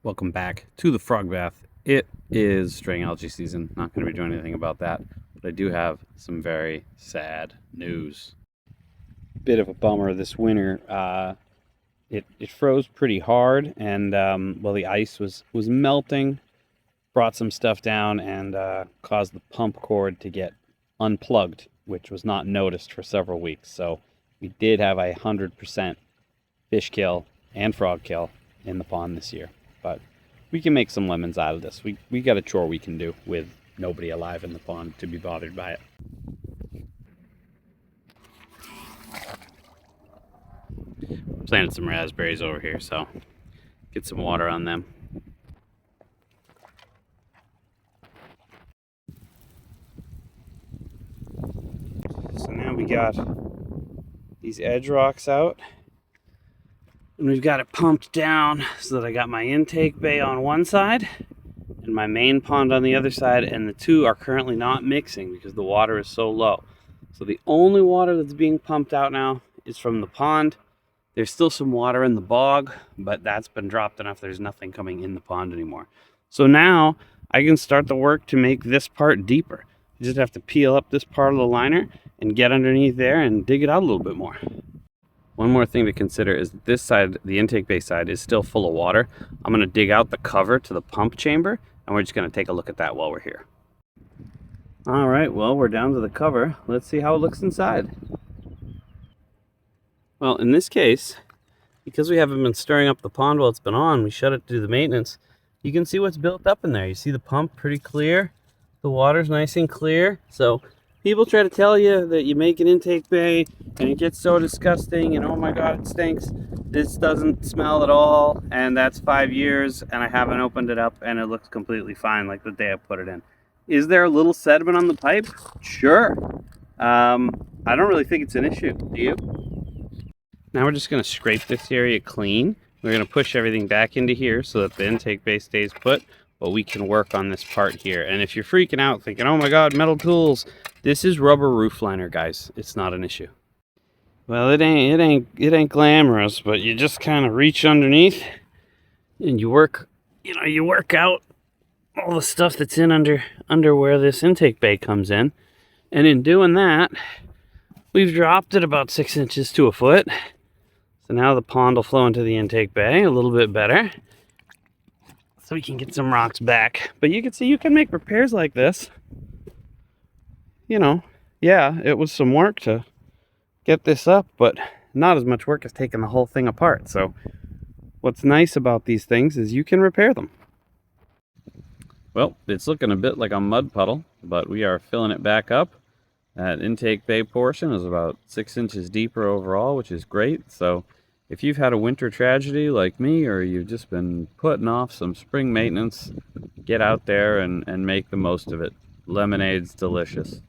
Welcome back to the frog bath. It is straying algae season. Not going to be doing anything about that, but I do have some very sad news. Bit of a bummer this winter. It froze pretty hard, and well, the ice was melting, brought some stuff down, and caused the pump cord to get unplugged, which was not noticed for several weeks. So we did have 100% fish kill and frog kill in the pond this year. But we can make some lemons out of this. We got a chore we can do with nobody alive in the pond to be bothered by it. Planted some raspberries over here, so get some water on them. So now we got these edge rocks out, and we've got it pumped down so that I got my intake bay on one side and my main pond on the other side, and the two are currently not mixing because the water is so low. So the only water that's being pumped out now is from the pond. There's still some water in the bog, but that's been dropped enough there's nothing coming in the pond anymore. So now I can start the work to make this part deeper. You just have to peel up this part of the liner and get underneath there and dig it out a little bit more. One more thing to consider is that this side, the intake bay side, is still full of water. I'm going to dig out the cover to the pump chamber, and we're just going to take a look at that while we're here. All right, well, we're down to the cover. Let's see how it looks inside. Well, in this case, because we haven't been stirring up the pond while it's been on, we shut it to do the maintenance. You can see what's built up in there. You see the pump pretty clear. The water's nice and clear. So people try to tell you that you make an intake bay and it gets so disgusting and oh my God, it stinks. This doesn't smell at all, and that's 5 years and I haven't opened it up and it looks completely fine like the day I put it in. Is there a little sediment on the pipe? Sure. I don't really think it's an issue. Do you? Now we're just going to scrape this area clean. We're going to push everything back into here so that the intake bay stays put, but we can work on this part here. And if you're freaking out thinking, oh my God, metal tools, this is rubber roof liner, guys. It's not an issue. Well, it ain't glamorous, but you just kind of reach underneath and you work out all the stuff that's in under where this intake bay comes in. And in doing that, we've dropped it about 6 inches to a foot. So now the pond will flow into the intake bay a little bit better, so we can get some rocks back. But you can see you can make repairs like this. You know, yeah, it was some work to get this up, but not as much work as taking the whole thing apart. So what's nice about these things is you can repair them. Well, it's looking a bit like a mud puddle, but we are filling it back up. That intake bay portion is about 6 inches deeper overall, which is great. So if you've had a winter tragedy like me, or you've just been putting off some spring maintenance, get out there and make the most of it. Lemonade's delicious.